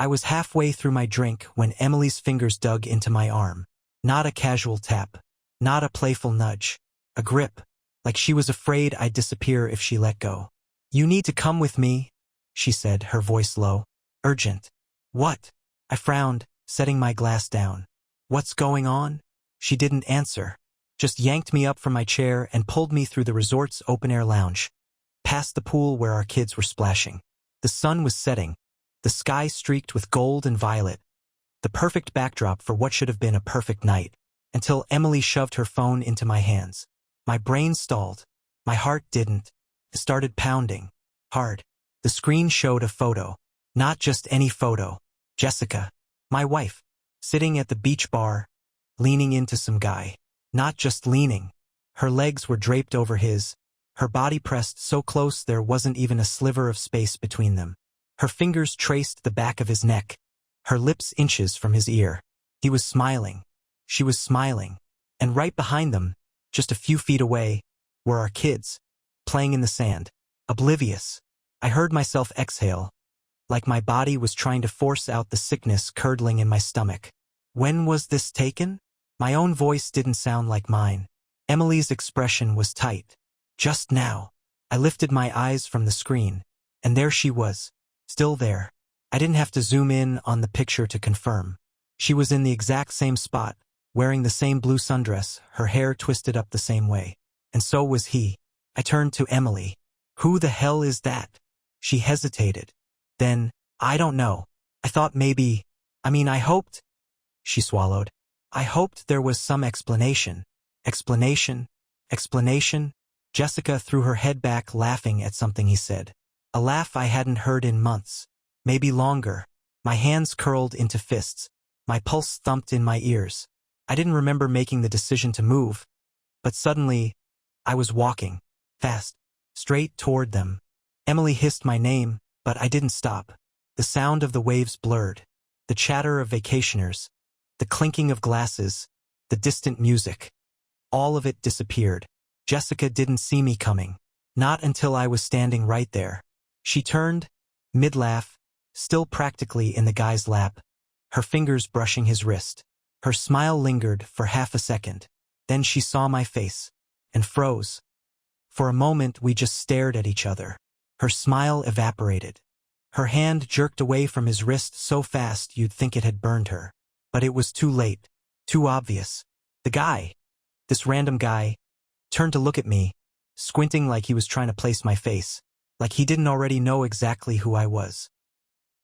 I was halfway through my drink when Emily's fingers dug into my arm. Not a casual tap. Not a playful nudge. A grip, like she was afraid I'd disappear if she let go. "You need to come with me," she said, her voice low. "Urgent." "What?" I frowned, setting my glass down. "What's going on?" She didn't answer, just yanked me up from my chair and pulled me through the resort's open-air lounge, past the pool where our kids were splashing. The sun was setting, the sky streaked with gold and violet, the perfect backdrop for what should have been a perfect night, until Emily shoved her phone into my hands. My brain stalled. My heart didn't. It started pounding. Hard. The screen showed a photo. Not just any photo. Jessica, my wife, sitting at the beach bar, leaning into some guy. Not just leaning. Her legs were draped over his, her body pressed so close there wasn't even a sliver of space between them. Her fingers traced the back of his neck, her lips inches from his ear. He was smiling. She was smiling. And right behind them, just a few feet away, were our kids, playing in the sand, oblivious. I heard myself exhale, like my body was trying to force out the sickness curdling in my stomach. When was this taken? My own voice didn't sound like mine. Emily's expression was tight. Just now. I lifted my eyes from the screen, and there she was, still there. I didn't have to zoom in on the picture to confirm. She was in the exact same spot, wearing the same blue sundress, her hair twisted up the same way. And so was he. I turned to Emily. "Who the hell is that?" She hesitated. Then, "I don't know. I thought maybe, I hoped," she swallowed. "I hoped there was some explanation." Explanation? Explanation? Jessica threw her head back, laughing at something he said. A laugh I hadn't heard in months. Maybe longer. My hands curled into fists. My pulse thumped in my ears. I didn't remember making the decision to move, but suddenly, I was walking, fast, straight toward them. Emily hissed my name, but I didn't stop. The sound of the waves blurred, the chatter of vacationers, the clinking of glasses, the distant music. All of it disappeared. Jessica didn't see me coming. Not until I was standing right there. She turned, mid-laugh, still practically in the guy's lap, her fingers brushing his wrist. Her smile lingered for half a second. Then she saw my face, and froze. For a moment we just stared at each other. Her smile evaporated. Her hand jerked away from his wrist so fast you'd think it had burned her. But it was too late. Too obvious. The guy, this random guy, turned to look at me, squinting like he was trying to place my face, like he didn't already know exactly who I was.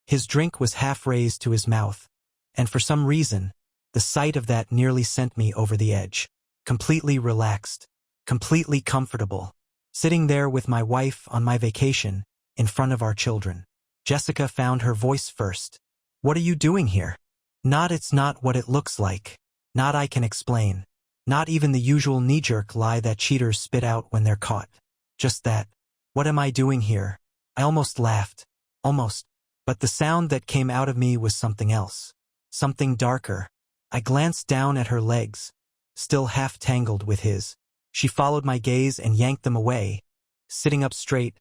His drink was half raised to his mouth, and for some reason, the sight of that nearly sent me over the edge. Completely relaxed, completely comfortable, sitting there with my wife on my vacation, in front of our children. Jessica found her voice first. "What are you doing here?" Not "it's not what it looks like." Not "I can explain." Not even the usual knee-jerk lie that cheaters spit out when they're caught. Just that. "What am I doing here?" I almost laughed. Almost. But the sound that came out of me was something else. Something darker. I glanced down at her legs, still half tangled with his. She followed my gaze and yanked them away, sitting up straight,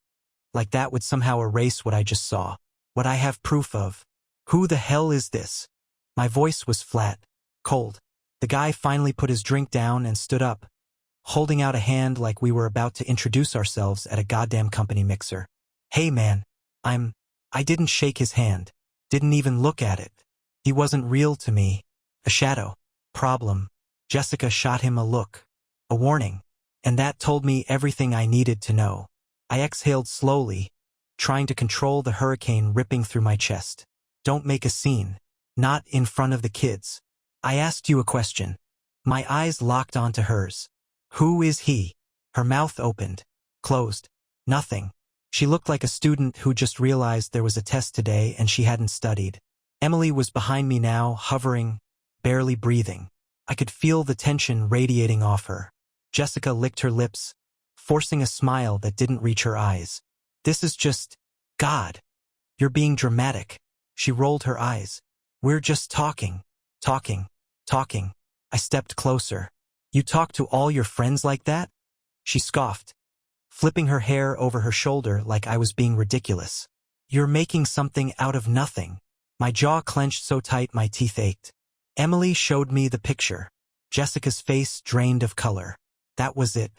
like that would somehow erase what I just saw, what I have proof of. "Who the hell is this?" My voice was flat, cold. The guy finally put his drink down and stood up, holding out a hand like we were about to introduce ourselves at a goddamn company mixer. "Hey man, I didn't shake his hand, didn't even look at it. He wasn't real to me. A shadow. Problem." Jessica shot him a look, a warning, and that told me everything I needed to know. I exhaled slowly, trying to control the hurricane ripping through my chest. "Don't make a scene. Not in front of the kids. I asked you a question." My eyes locked onto hers. "Who is he?" Her mouth opened, closed. Nothing. She looked like a student who just realized there was a test today and she hadn't studied. Emily was behind me now, hovering, barely breathing. I could feel the tension radiating off her. Jessica licked her lips, forcing a smile that didn't reach her eyes. "This is just... God. You're being dramatic." She rolled her eyes. "We're just talking. Talking. Talking." I stepped closer. "You talk to all your friends like that?" She scoffed, flipping her hair over her shoulder like I was being ridiculous. "You're making something out of nothing." My jaw clenched so tight my teeth ached. Emily showed me the picture. Jessica's face drained of color. That was it.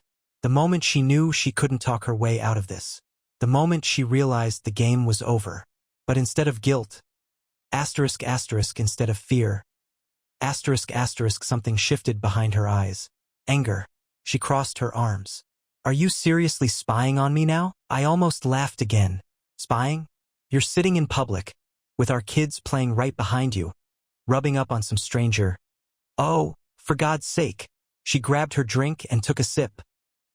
The moment she knew she couldn't talk her way out of this. The moment she realized the game was over. But instead of guilt, instead of fear, something shifted behind her eyes. Anger. She crossed her arms. Are you seriously spying on me now? I almost laughed again. Spying? You're sitting in public, with our kids playing right behind you, rubbing up on some stranger. Oh, for God's sake. She grabbed her drink and took a sip,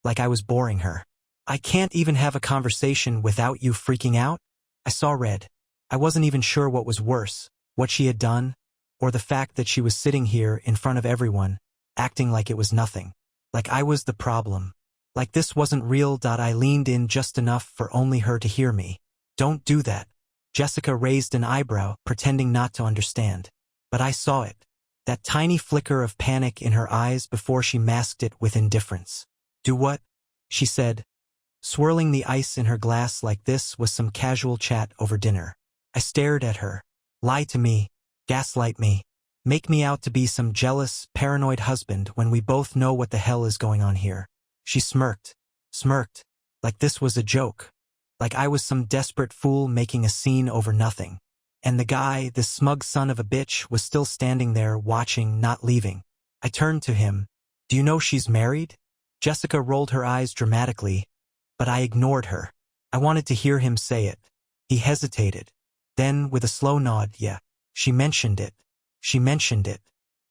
like I was boring her. I can't even have a conversation without you freaking out? I saw red. I wasn't even sure what was worse, what she had done, or the fact that she was sitting here in front of everyone, acting like it was nothing. Like I was the problem. Like this wasn't real. I leaned in just enough for only her to hear me. Don't do that. Jessica raised an eyebrow, pretending not to understand. But I saw it. That tiny flicker of panic in her eyes before she masked it with indifference. Do what? She said, swirling the ice in her glass like this was some casual chat over dinner. I stared at her. Lie to me. Gaslight me. Make me out to be some jealous, paranoid husband when we both know what the hell is going on here. She smirked, like this was a joke, like I was some desperate fool making a scene over nothing. And the guy, this smug son of a bitch, was still standing there watching, not leaving. I turned to him. Do you know she's married? Jessica rolled her eyes dramatically, but I ignored her. I wanted to hear him say it. He hesitated. Then, with a slow nod, yeah, she mentioned it. She mentioned it,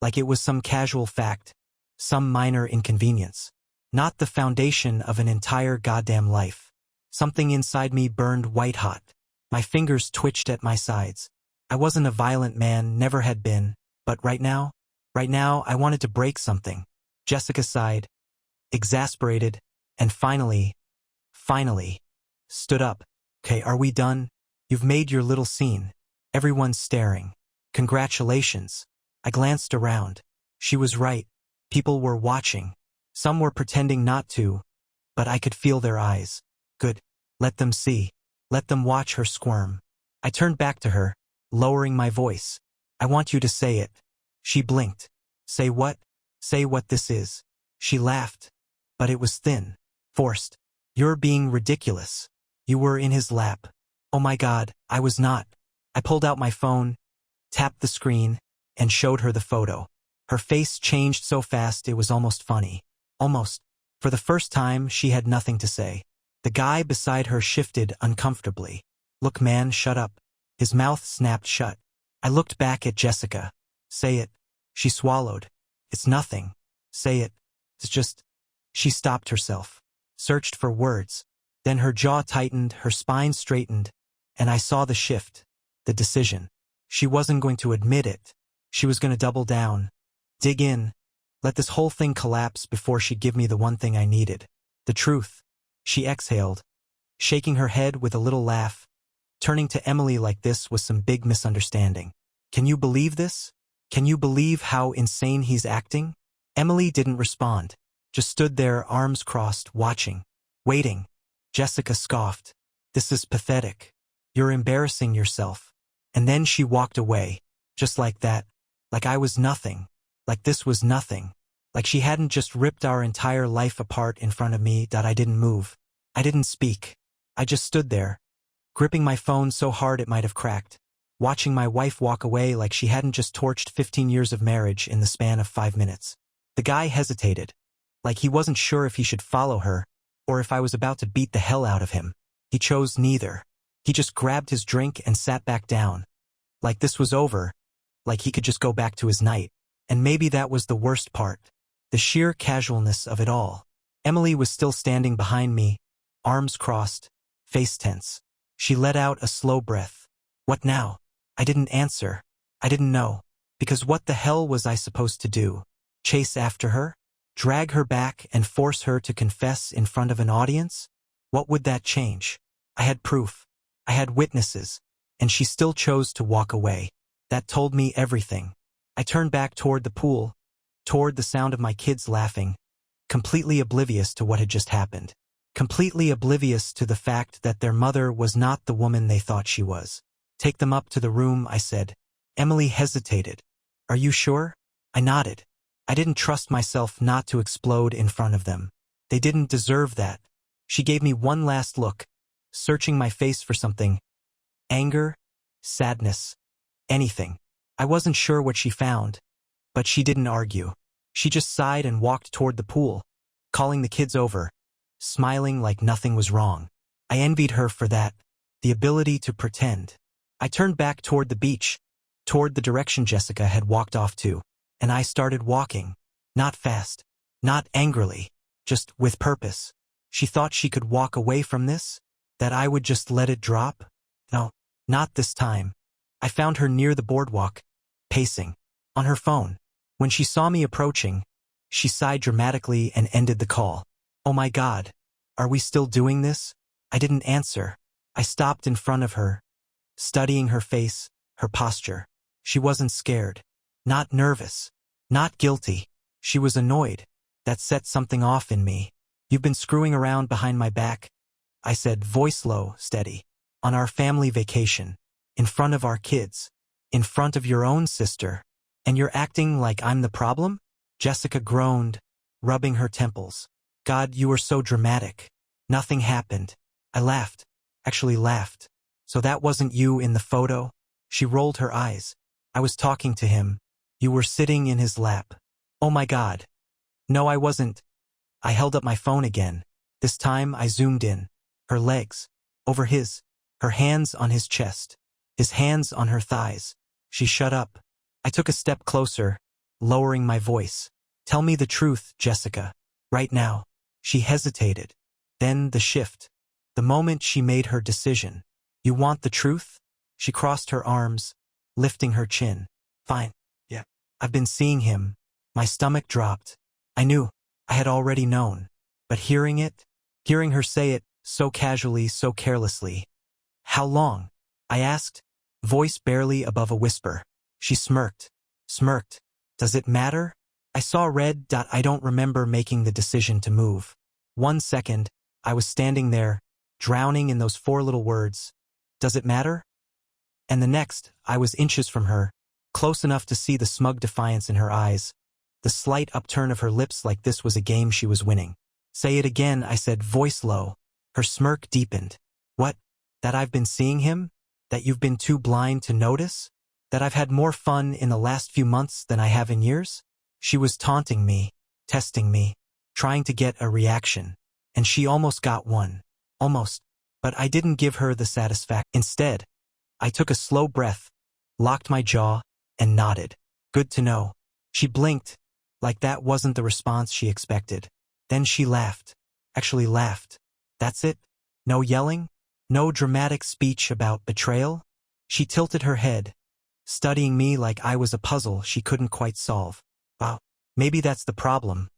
like it was some casual fact, some minor inconvenience. Not the foundation of an entire goddamn life. Something inside me burned white hot. My fingers twitched at my sides. I wasn't a violent man, never had been, but right now I wanted to break something. Jessica sighed, exasperated, and finally, stood up. Okay, are we done? You've made your little scene. Everyone's staring. Congratulations. I glanced around. She was right. People were watching. Some were pretending not to, but I could feel their eyes. Good. Let them see. Let them watch her squirm. I turned back to her, lowering my voice. I want you to say it. She blinked. Say what? Say what this is. She laughed, but it was thin, forced. You're being ridiculous. You were in his lap. Oh my God, I was not. I pulled out my phone, tapped the screen, and showed her the photo. Her face changed so fast it was almost funny. Almost. For the first time, she had nothing to say. The guy beside her shifted uncomfortably. Look man, shut up. His mouth snapped shut. I looked back at Jessica. Say it. She swallowed. It's nothing. Say it. It's just... She stopped herself. Searched for words. Then her jaw tightened, her spine straightened, and I saw the shift. The decision. She wasn't going to admit it. She was going to double down. Dig in. Let this whole thing collapse before she'd give me the one thing I needed. The truth. She exhaled, shaking her head with a little laugh. Turning to Emily like this was some big misunderstanding. Can you believe this? Can you believe how insane he's acting? Emily didn't respond, just stood there, arms crossed, watching, waiting. Jessica scoffed. This is pathetic. You're embarrassing yourself. And then she walked away, just like that, like I was nothing, like this was nothing, like she hadn't just ripped our entire life apart in front of me. I didn't move. I didn't speak. I just stood there, gripping my phone so hard it might have cracked, watching my wife walk away like she hadn't just torched 15 years of marriage in the span of 5 minutes. The guy hesitated, like he wasn't sure if he should follow her, or if I was about to beat the hell out of him. He chose neither. He just grabbed his drink and sat back down. Like this was over, like he could just go back to his night. And maybe that was the worst part. The sheer casualness of it all. Emily was still standing behind me, arms crossed, face tense. She let out a slow breath. What now? I didn't answer. I didn't know. Because what the hell was I supposed to do? Chase after her? Drag her back and force her to confess in front of an audience? What would that change? I had proof. I had witnesses. And she still chose to walk away. That told me everything. I turned back toward the pool, toward the sound of my kids laughing, completely oblivious to what had just happened. Completely oblivious to the fact that their mother was not the woman they thought she was. Take them up to the room, I said. Emily hesitated. Are you sure? I nodded. I didn't trust myself not to explode in front of them. They didn't deserve that. She gave me one last look, searching my face for something. Anger, sadness, anything. I wasn't sure what she found, but she didn't argue. She just sighed and walked toward the pool, calling the kids over, smiling like nothing was wrong. I envied her for that, the ability to pretend. I turned back toward the beach, toward the direction Jessica had walked off to, and I started walking. Not fast, not angrily, just with purpose. She thought she could walk away from this? That I would just let it drop? No, not this time. I found her near the boardwalk, pacing, on her phone. When she saw me approaching, she sighed dramatically and ended the call. Oh my God, are we still doing this? I didn't answer. I stopped in front of her, studying her face, her posture. She wasn't scared, not nervous, not guilty. She was annoyed. That set something off in me. You've been screwing around behind my back, I said, voice low, steady. On our family vacation, in front of our kids, in front of your own sister. And you're acting like I'm the problem? Jessica groaned, rubbing her temples. God, you were so dramatic. Nothing happened. I laughed. Actually laughed. So that wasn't you in the photo? She rolled her eyes. I was talking to him. You were sitting in his lap. Oh my God. No, I wasn't. I held up my phone again. This time I zoomed in. Her legs. Over his. Her hands on his chest. His hands on her thighs. She shut up. I took a step closer, lowering my voice. Tell me the truth, Jessica. Right now. She hesitated. Then the shift. The moment she made her decision. You want the truth? She crossed her arms, lifting her chin. Fine. Yeah. I've been seeing him. My stomach dropped. I knew. I had already known. But hearing her say it, so casually, so carelessly. How long? I asked, voice barely above a whisper. She smirked. Smirked. Does it matter? I saw red. I don't remember making the decision to move. 1 second, I was standing there, drowning in those 4 little words. Does it matter? And the next, I was inches from her, close enough to see the smug defiance in her eyes, the slight upturn of her lips like this was a game she was winning. Say it again, I said, voice low. Her smirk deepened. What? That I've been seeing him? That you've been too blind to notice? That I've had more fun in the last few months than I have in years? She was taunting me, testing me, trying to get a reaction. And she almost got one. Almost. But I didn't give her the satisfaction. Instead, I took a slow breath, locked my jaw, and nodded. Good to know. She blinked, like that wasn't the response she expected. Then she laughed. Actually laughed. That's it? No yelling? No dramatic speech about betrayal? She tilted her head, studying me like I was a puzzle she couldn't quite solve. Wow, maybe that's the problem.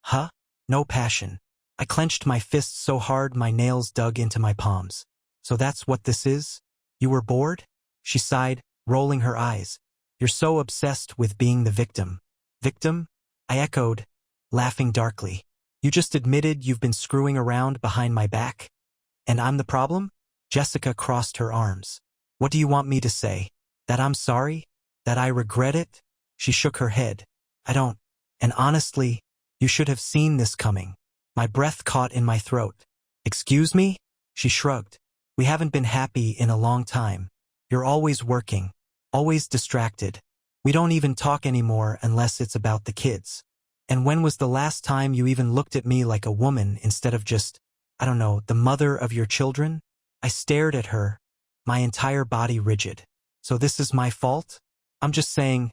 Huh? No passion. I clenched my fists so hard my nails dug into my palms. So that's what this is? You were bored? She sighed, rolling her eyes. You're so obsessed with being the victim. Victim? I echoed, laughing darkly. You just admitted you've been screwing around behind my back? And I'm the problem? Jessica crossed her arms. What do you want me to say? That I'm sorry? That I regret it? She shook her head. I don't. And honestly, you should have seen this coming. My breath caught in my throat. Excuse me? She shrugged. We haven't been happy in a long time. You're always working, always distracted. We don't even talk anymore unless it's about the kids. And when was the last time you even looked at me like a woman instead of just, I don't know, the mother of your children? I stared at her, my entire body rigid. So this is my fault? I'm just saying,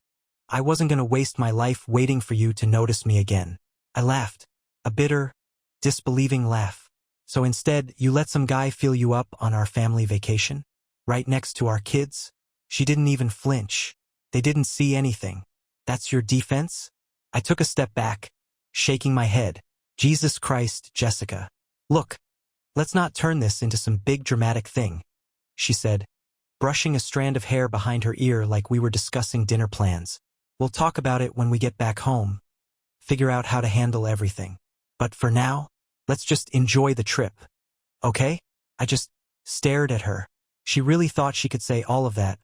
I wasn't going to waste my life waiting for you to notice me again. I laughed, a bitter, disbelieving laugh. So instead, you let some guy feel you up on our family vacation? Right next to our kids? She didn't even flinch. They didn't see anything. That's your defense? I took a step back, shaking my head. Jesus Christ, Jessica. Look, let's not turn this into some big dramatic thing, she said, brushing a strand of hair behind her ear like we were discussing dinner plans. We'll talk about it when we get back home. Figure out how to handle everything. But for now, let's just enjoy the trip. Okay? I just stared at her, She really thought she could say all of that,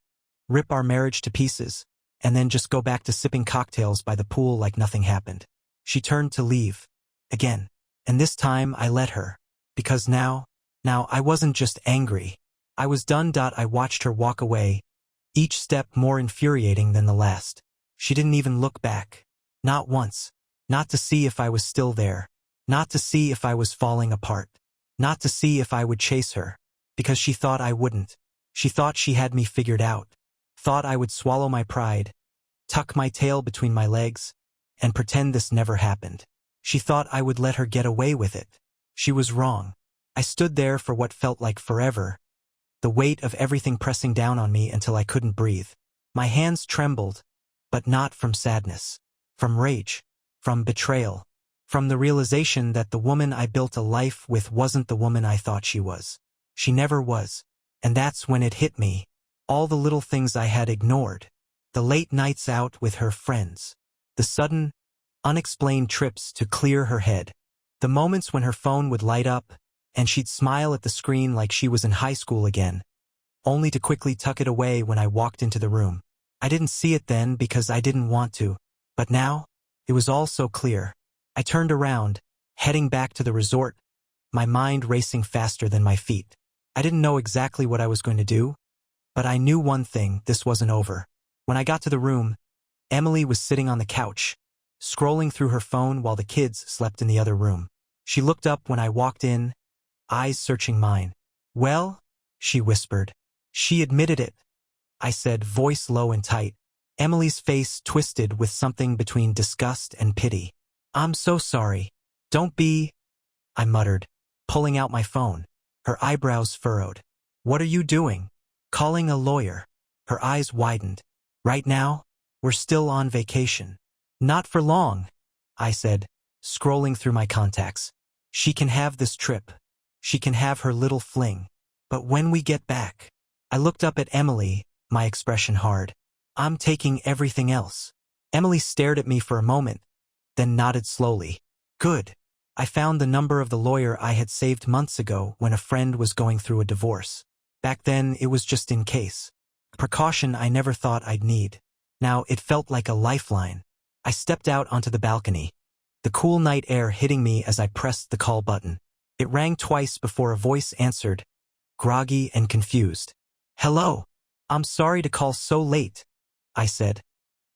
rip our marriage to pieces, and then just go back to sipping cocktails by the pool like nothing happened. She turned to leave. Again. And this time I let her. Because now I wasn't just angry. I was done. I watched her walk away, each step more infuriating than the last. She didn't even look back. Not once. Not to see if I was still there. Not to see if I was falling apart. Not to see if I would chase her. Because she thought I wouldn't. She thought she had me figured out. Thought I would swallow my pride, tuck my tail between my legs, and pretend this never happened. She thought I would let her get away with it. She was wrong. I stood there for what felt like forever, the weight of everything pressing down on me until I couldn't breathe. My hands trembled, but not from sadness, from rage, from betrayal, from the realization that the woman I built a life with wasn't the woman I thought she was. She never was. And that's when it hit me. All the little things I had ignored. The late nights out with her friends. The sudden, unexplained trips to clear her head. The moments when her phone would light up, and she'd smile at the screen like she was in high school again, only to quickly tuck it away when I walked into the room. I didn't see it then because I didn't want to, but now, it was all so clear. I turned around, heading back to the resort, my mind racing faster than my feet. I didn't know exactly what I was going to do, but I knew one thing: this wasn't over. When I got to the room, Emily was sitting on the couch, scrolling through her phone while the kids slept in the other room. She looked up when I walked in, eyes searching mine. "Well?" she whispered. "She admitted it," I said, voice low and tight. Emily's face twisted with something between disgust and pity. "I'm so sorry. Don't be," I muttered, pulling out my phone. Her eyebrows furrowed. "What are you doing?" "Calling a lawyer." Her eyes widened. "Right now? We're still on vacation." "Not for long," I said, scrolling through my contacts. "She can have this trip. She can have her little fling. But when we get back..." I looked up at Emily, my expression hard. "I'm taking everything else." Emily stared at me for a moment, then nodded slowly. "Good." I found the number of the lawyer I had saved months ago when a friend was going through a divorce. Back then, it was just in case. Precaution I never thought I'd need. Now it felt like a lifeline. I stepped out onto the balcony, the cool night air hitting me as I pressed the call button. It rang twice before a voice answered, groggy and confused. "Hello. I'm sorry to call so late," I said,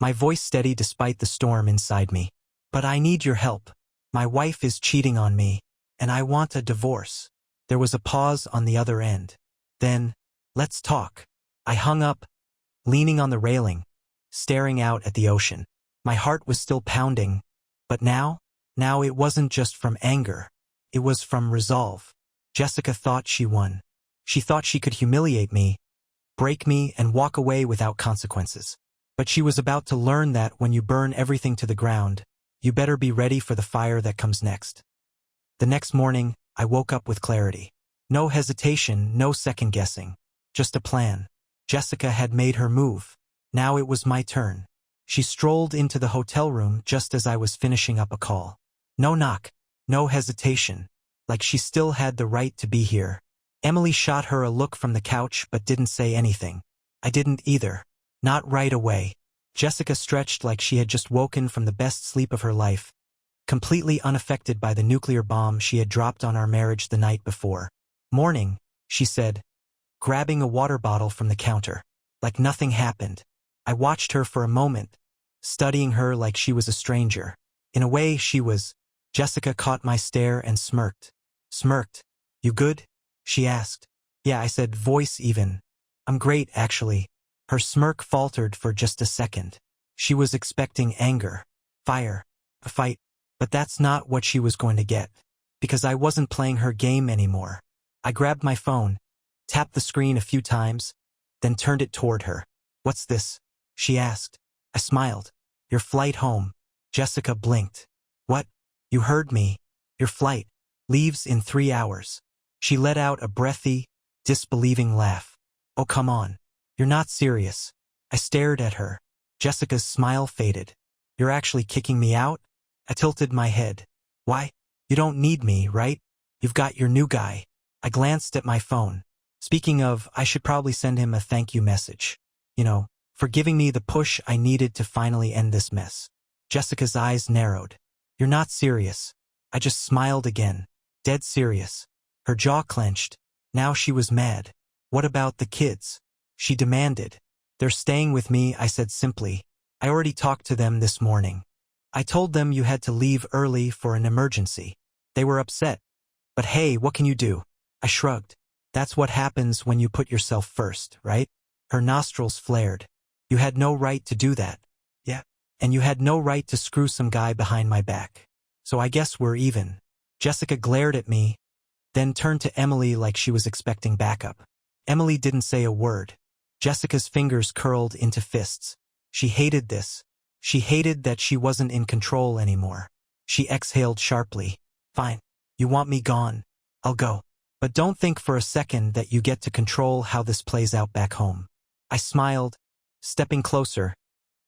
my voice steady despite the storm inside me. "But I need your help. My wife is cheating on me, and I want a divorce." There was a pause on the other end. Then, "Let's talk." I hung up, leaning on the railing, staring out at the ocean. My heart was still pounding, but now it wasn't just from anger. It was from resolve. Jessica thought she won. She thought she could humiliate me, break me, and walk away without consequences. But she was about to learn that when you burn everything to the ground, you better be ready for the fire that comes next. The next morning, I woke up with clarity. No hesitation, no second-guessing. Just a plan. Jessica had made her move. Now it was my turn. She strolled into the hotel room just as I was finishing up a call. No knock. No hesitation. Like she still had the right to be here. Emily shot her a look from the couch but didn't say anything. I didn't either. Not right away. Jessica stretched like she had just woken from the best sleep of her life, completely unaffected by the nuclear bomb she had dropped on our marriage the night before. "Morning," she said, grabbing a water bottle from the counter. Like nothing happened. I watched her for a moment, studying her like she was a stranger. In a way, she was. Jessica caught my stare and smirked. Smirked. "You good?" she asked. "Yeah," I said, voice even. "I'm great, actually." Her smirk faltered for just a second. She was expecting anger, fire, a fight, but that's not what she was going to get, because I wasn't playing her game anymore. I grabbed my phone, tapped the screen a few times, then turned it toward her. "What's this?" she asked. I smiled. "Your flight home." Jessica blinked. "What? You heard me. Your flight leaves in 3 hours." She let out a breathy, disbelieving laugh. "Oh, come on. You're not serious." I stared at her. Jessica's smile faded. "You're actually kicking me out?" I tilted my head. "Why? You don't need me, right? You've got your new guy." I glanced at my phone. Speaking of, I should probably send him a thank you message. You know, for giving me the push I needed to finally end this mess. Jessica's eyes narrowed. You're not serious. I just smiled again. Dead serious. Her jaw clenched. Now she was mad. What about the kids? She demanded. They're staying with me, I said simply. I already talked to them this morning. I told them you had to leave early for an emergency. They were upset. But hey, what can you do? I shrugged. That's what happens when you put yourself first, right? Her nostrils flared. You had no right to do that. Yeah. And you had no right to screw some guy behind my back. So I guess we're even. Jessica glared at me, then turned to Emily like she was expecting backup. Emily didn't say a word. Jessica's fingers curled into fists. She hated this. She hated that she wasn't in control anymore. She exhaled sharply. Fine. You want me gone? I'll go. But don't think for a second that you get to control how this plays out back home. I smiled, stepping closer,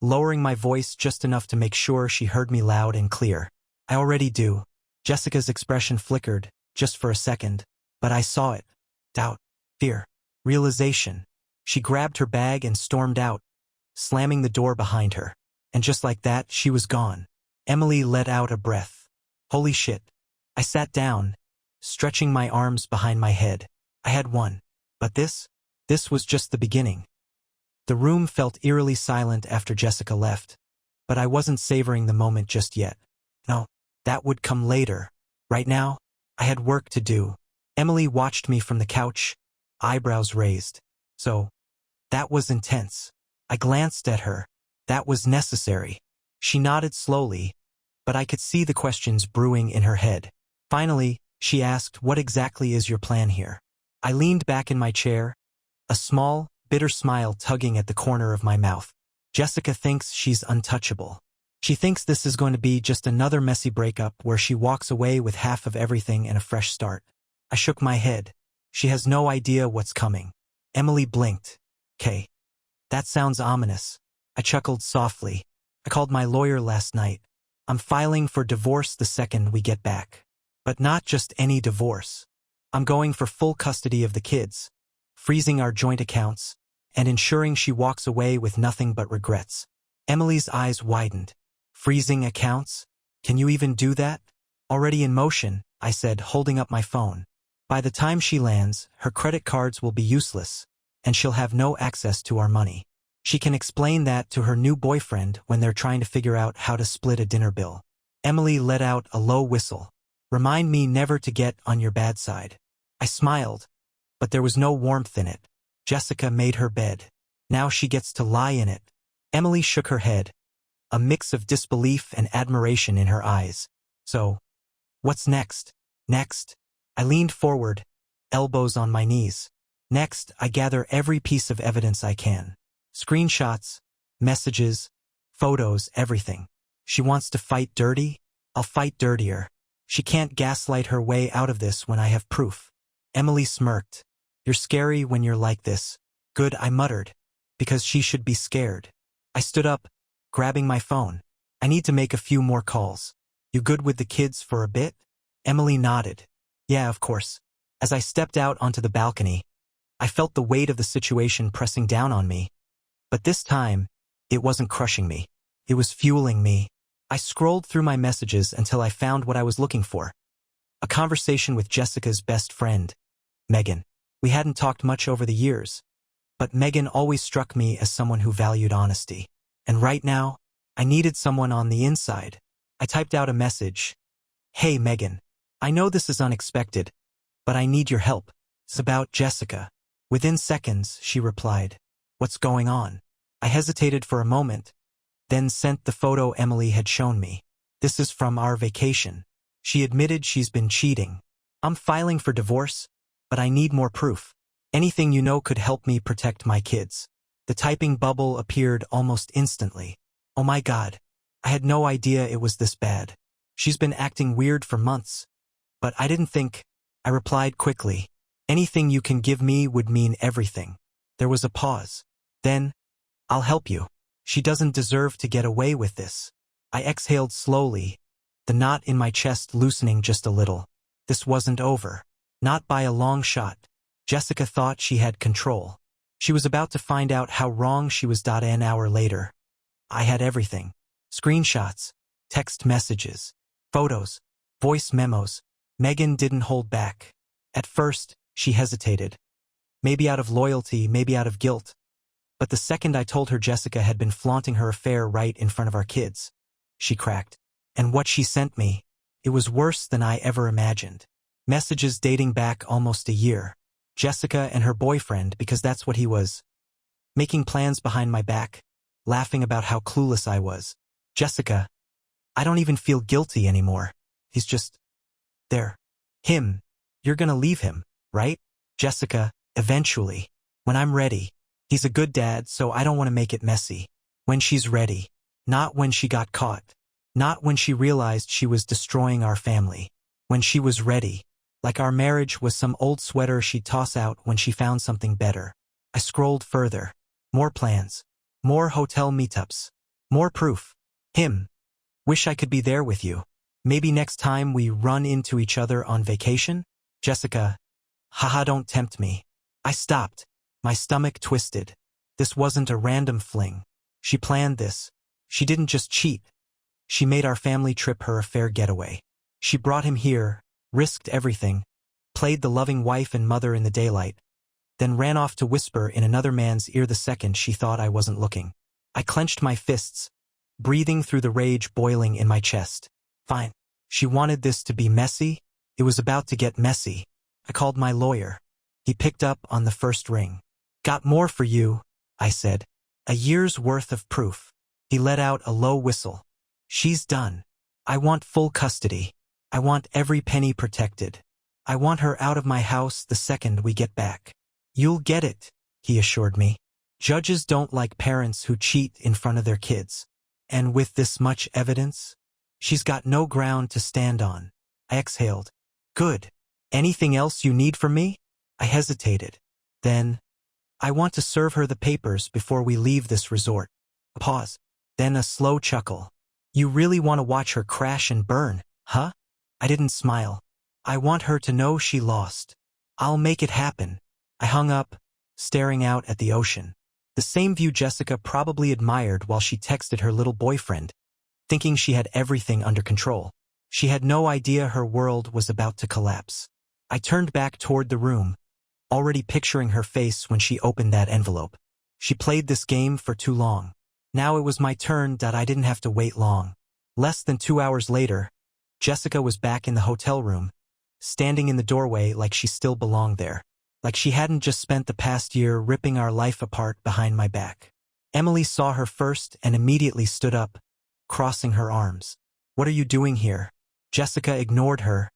lowering my voice just enough to make sure she heard me loud and clear. I already do. Jessica's expression flickered, just for a second, but I saw it. Doubt, fear, realization. She grabbed her bag and stormed out, slamming the door behind her. And just like that, she was gone. Emily let out a breath. Holy shit. I sat down, stretching my arms behind my head. I had won. But this was just the beginning. The room felt eerily silent after Jessica left, but I wasn't savoring the moment just yet. No, that would come later. Right now, I had work to do. Emily watched me from the couch, eyebrows raised. So, that was intense. I glanced at her. That was necessary. She nodded slowly, but I could see the questions brewing in her head. Finally, she asked, what exactly is your plan here? I leaned back in my chair, a small, bitter smile tugging at the corner of my mouth. Jessica thinks she's untouchable. She thinks this is going to be just another messy breakup where she walks away with half of everything and a fresh start. I shook my head. She has no idea what's coming. Emily blinked. "'Kay. That sounds ominous." I chuckled softly. I called my lawyer last night. I'm filing for divorce the second we get back. But not just any divorce. I'm going for full custody of the kids, freezing our joint accounts, and ensuring she walks away with nothing but regrets. Emily's eyes widened. Freezing accounts? Can you even do that? Already in motion, I said, holding up my phone. By the time she lands, her credit cards will be useless, and she'll have no access to our money. She can explain that to her new boyfriend when they're trying to figure out how to split a dinner bill. Emily let out a low whistle. Remind me never to get on your bad side. I smiled, but there was no warmth in it. Jessica made her bed. Now she gets to lie in it. Emily shook her head, a mix of disbelief and admiration in her eyes. So, what's next? Next? I leaned forward, elbows on my knees. Next, I gather every piece of evidence I can. Screenshots, messages, photos, everything. She wants to fight dirty? I'll fight dirtier. She can't gaslight her way out of this when I have proof. Emily smirked. You're scary when you're like this. Good, I muttered, because she should be scared. I stood up, grabbing my phone. I need to make a few more calls. You good with the kids for a bit? Emily nodded. Yeah, of course. As I stepped out onto the balcony, I felt the weight of the situation pressing down on me. But this time, it wasn't crushing me. It was fueling me. I scrolled through my messages until I found what I was looking for. A conversation with Jessica's best friend, Megan. We hadn't talked much over the years, but Megan always struck me as someone who valued honesty. And right now, I needed someone on the inside. I typed out a message. Hey, Megan. I know this is unexpected, but I need your help. It's about Jessica. Within seconds, she replied. What's going on? I hesitated for a moment, then sent the photo Emily had shown me. This is from our vacation. She admitted she's been cheating. I'm filing for divorce, but I need more proof. Anything you know could help me protect my kids. The typing bubble appeared almost instantly. Oh my God. I had no idea it was this bad. She's been acting weird for months. But I didn't think. I replied quickly. Anything you can give me would mean everything. There was a pause. Then, I'll help you. She doesn't deserve to get away with this. I exhaled slowly, the knot in my chest loosening just a little. This wasn't over. Not by a long shot. Jessica thought she had control. She was about to find out how wrong she was. An hour later, I had everything. Screenshots, text messages, photos, voice memos. Megan didn't hold back. At first, she hesitated. Maybe out of loyalty, maybe out of guilt. But the second I told her Jessica had been flaunting her affair right in front of our kids, she cracked. And what she sent me, it was worse than I ever imagined. Messages dating back almost a year. Jessica and her boyfriend, because that's what he was. Making plans behind my back, laughing about how clueless I was. Jessica, I don't even feel guilty anymore. He's just there. Him. You're gonna leave him, right? Jessica, eventually. When I'm ready. He's a good dad, so I don't want to make it messy. When she's ready. Not when she got caught. Not when she realized she was destroying our family. When she was ready. Like our marriage was some old sweater she'd toss out when she found something better. I scrolled further. More plans. More hotel meetups. More proof. Him. Wish I could be there with you. Maybe next time we run into each other on vacation? Jessica. Haha, don't tempt me. I stopped. My stomach twisted. This wasn't a random fling. She planned this. She didn't just cheat. She made our family trip her affair getaway. She brought him here, risked everything, played the loving wife and mother in the daylight, then ran off to whisper in another man's ear the second she thought I wasn't looking. I clenched my fists, breathing through the rage boiling in my chest. Fine. She wanted this to be messy. It was about to get messy. I called my lawyer. He picked up on the first ring. Got more for you, I said. A year's worth of proof. He let out a low whistle. She's done. I want full custody. I want every penny protected. I want her out of my house the second we get back. You'll get it, he assured me. Judges don't like parents who cheat in front of their kids. And with this much evidence, she's got no ground to stand on. I exhaled. Good. Anything else you need from me? I hesitated. Then, I want to serve her the papers before we leave this resort. A pause. Then a slow chuckle. You really want to watch her crash and burn, huh? I didn't smile. I want her to know she lost. I'll make it happen. I hung up, staring out at the ocean. The same view Jessica probably admired while she texted her little boyfriend, thinking she had everything under control. She had no idea her world was about to collapse. I turned back toward the room, already picturing her face when she opened that envelope. She played this game for too long. Now it was my turn. I didn't have to wait long. Less than 2 hours later, Jessica was back in the hotel room, standing in the doorway like she still belonged there. Like she hadn't just spent the past year ripping our life apart behind my back. Emily saw her first and immediately stood up, crossing her arms. What are you doing here? Jessica ignored her,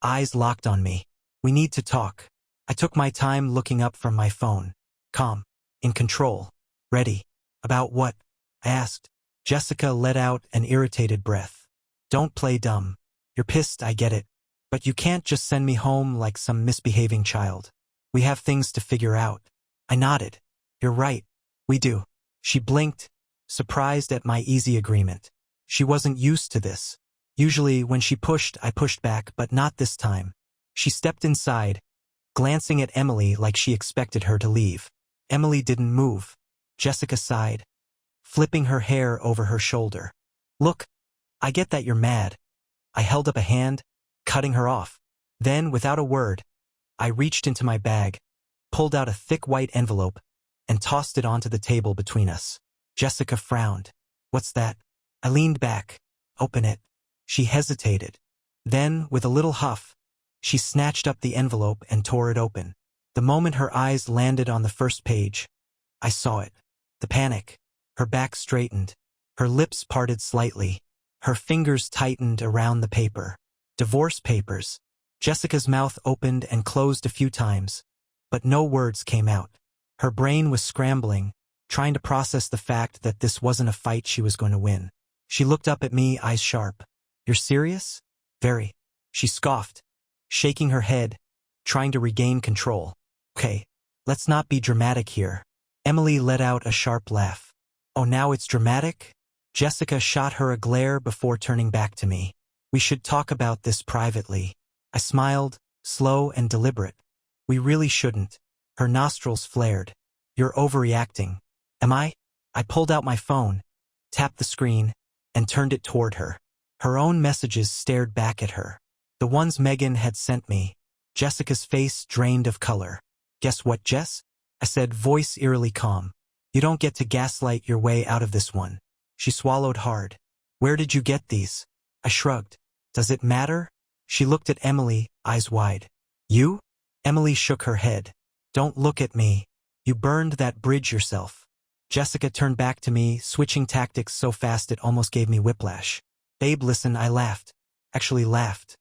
eyes locked on me. We need to talk. I took my time looking up from my phone. Calm. In control. Ready. About what? I asked. Jessica let out an irritated breath. Don't play dumb. You're pissed, I get it. But you can't just send me home like some misbehaving child. We have things to figure out. I nodded. You're right. We do. She blinked, surprised at my easy agreement. She wasn't used to this. Usually when she pushed, I pushed back, but not this time. She stepped inside, glancing at Emily like she expected her to leave. Emily didn't move. Jessica sighed, flipping her hair over her shoulder. Look, I get that you're mad. I held up a hand, cutting her off. Then, without a word, I reached into my bag, pulled out a thick white envelope, and tossed it onto the table between us. Jessica frowned. What's that? I leaned back. Open it. She hesitated. Then, with a little huff, she snatched up the envelope and tore it open. The moment her eyes landed on the first page, I saw it. The panic. Her back straightened. Her lips parted slightly. Her fingers tightened around the paper. Divorce papers. Jessica's mouth opened and closed a few times, but no words came out. Her brain was scrambling, trying to process the fact that this wasn't a fight she was going to win. She looked up at me, eyes sharp. You're serious? Very. She scoffed, shaking her head, trying to regain control. Okay, let's not be dramatic here. Emily let out a sharp laugh. Oh, now it's dramatic? Jessica shot her a glare before turning back to me. We should talk about this privately. I smiled, slow and deliberate. We really shouldn't. Her nostrils flared. You're overreacting. Am I? I pulled out my phone, tapped the screen, and turned it toward her. Her own messages stared back at her. The ones Megan had sent me. Jessica's face drained of color. Guess what, Jess? I said, voice eerily calm. You don't get to gaslight your way out of this one. She swallowed hard. Where did you get these? I shrugged. Does it matter? She looked at Emily, eyes wide. You? Emily shook her head. Don't look at me. You burned that bridge yourself. Jessica turned back to me, switching tactics so fast it almost gave me whiplash. Babe, listen, I laughed. Actually laughed.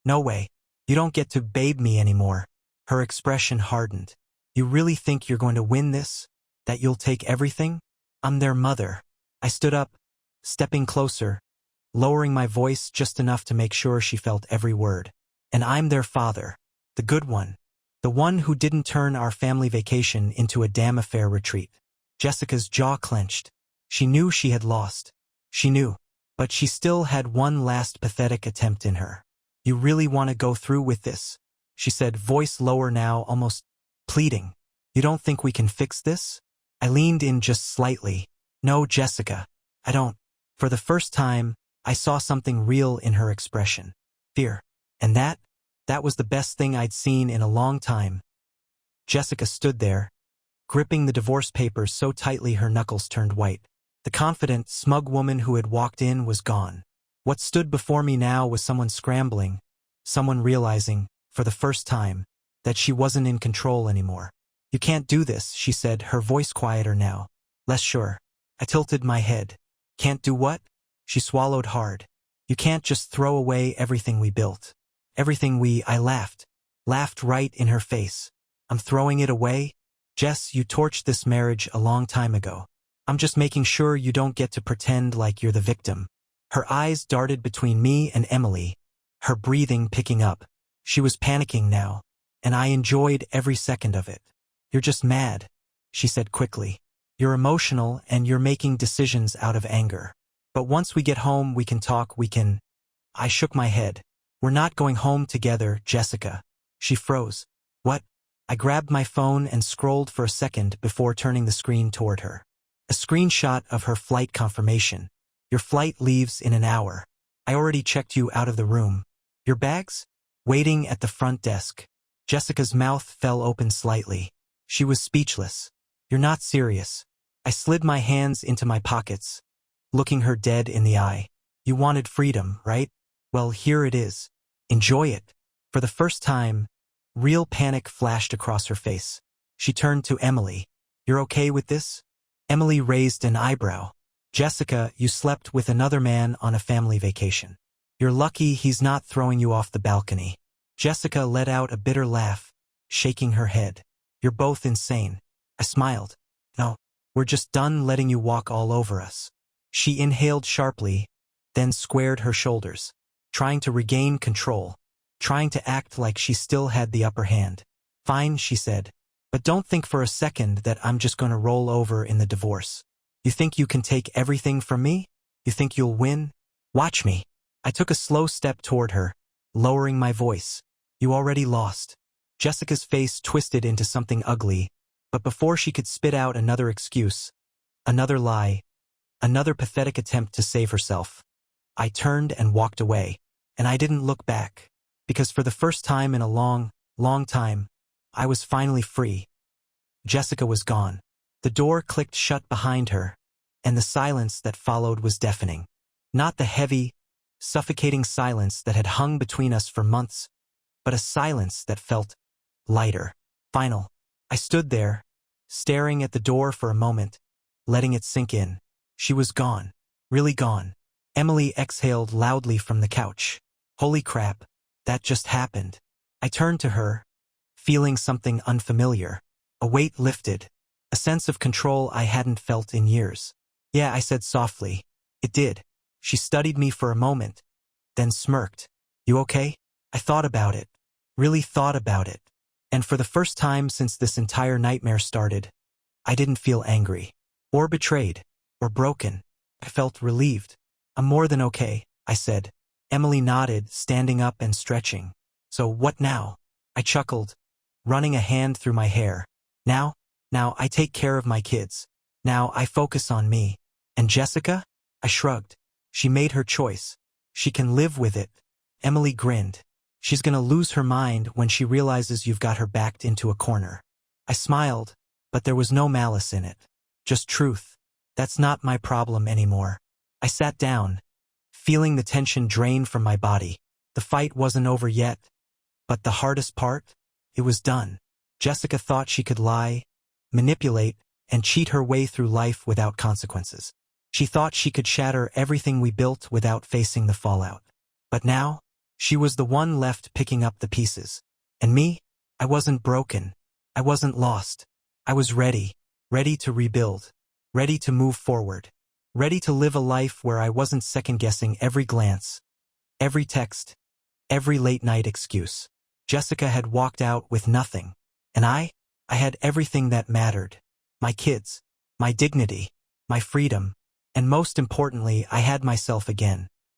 No way. You don't get to babe me anymore. Her expression hardened. You really think you're going to win this? That you'll take everything? I'm their mother. I stood up, stepping closer, lowering my voice just enough to make sure she felt every word. And I'm their father. The good one. The one who didn't turn our family vacation into a damn affair retreat. Jessica's jaw clenched. She knew she had lost. She knew. But she still had one last pathetic attempt in her. You really want to go through with this? She said, voice lower now, almost pleading. You don't think we can fix this? I leaned in just slightly. No, Jessica. I don't. For the first time, I saw something real in her expression. Fear. And that was the best thing I'd seen in a long time. Jessica stood there, gripping the divorce papers so tightly her knuckles turned white. The confident, smug woman who had walked in was gone. What stood before me now was someone scrambling, someone realizing, for the first time, that she wasn't in control anymore. You can't do this, she said, her voice quieter now, less sure. I tilted my head. Can't do what? She swallowed hard. You can't just throw away everything we built. I laughed. Laughed right in her face. I'm throwing it away? Jess, you torched this marriage a long time ago. I'm just making sure you don't get to pretend like you're the victim. Her eyes darted between me and Emily, her breathing picking up. She was panicking now, and I enjoyed every second of it. You're just mad, she said quickly. You're emotional and you're making decisions out of anger. But once we get home, we can talk, I shook my head. We're not going home together, Jessica. She froze. What? I grabbed my phone and scrolled for a second before turning the screen toward her. A screenshot of her flight confirmation. Your flight leaves in an hour. I already checked you out of the room. Your bags? Waiting at the front desk. Jessica's mouth fell open slightly. She was speechless. You're not serious. I slid my hands into my pockets, looking her dead in the eye. You wanted freedom, right? Well, here it is. Enjoy it. For the first time, real panic flashed across her face. She turned to Emily. You're okay with this? Emily raised an eyebrow. Jessica, you slept with another man on a family vacation. You're lucky he's not throwing you off the balcony. Jessica let out a bitter laugh, shaking her head. You're both insane. I smiled. No, we're just done letting you walk all over us. She inhaled sharply, then squared her shoulders, trying to regain control, trying to act like she still had the upper hand. Fine, she said, but don't think for a second that I'm just going to roll over in the divorce. You think you can take everything from me? You think you'll win? Watch me. I took a slow step toward her, lowering my voice. You already lost. Jessica's face twisted into something ugly, but before she could spit out another excuse, another lie, another pathetic attempt to save herself, I turned and walked away, and I didn't look back, because for the first time in a long, long time, I was finally free. Jessica was gone. The door clicked shut behind her, and the silence that followed was deafening. Not the heavy, suffocating silence that had hung between us for months, but a silence that felt lighter, final. I stood there, staring at the door for a moment, letting it sink in. She was gone, really gone. Emily exhaled loudly from the couch. Holy crap, that just happened. I turned to her, feeling something unfamiliar. A weight lifted. A sense of control I hadn't felt in years. Yeah, I said softly. It did. She studied me for a moment, then smirked. You okay? I thought about it. Really thought about it. And for the first time since this entire nightmare started, I didn't feel angry, or betrayed, or broken. I felt relieved. I'm more than okay, I said. Emily nodded, standing up and stretching. So what now? I chuckled. running a hand through my hair. Now I take care of my kids. Now I focus on me. And Jessica? I shrugged. She made her choice. She can live with it. Emily grinned. She's gonna lose her mind when she realizes you've got her backed into a corner. I smiled, but there was no malice in it. Just truth. That's not my problem anymore. I sat down, feeling the tension drain from my body. The fight wasn't over yet, but the hardest part? It was done. Jessica thought she could lie, manipulate, and cheat her way through life without consequences. She thought she could shatter everything we built without facing the fallout. But now, she was the one left picking up the pieces. And me? I wasn't broken. I wasn't lost. I was ready to rebuild, ready to move forward, ready to live a life where I wasn't second-guessing every glance, every text, every late-night excuse. Jessica had walked out with nothing, and I had everything that mattered. My kids, my dignity, my freedom, and most importantly, I had myself again.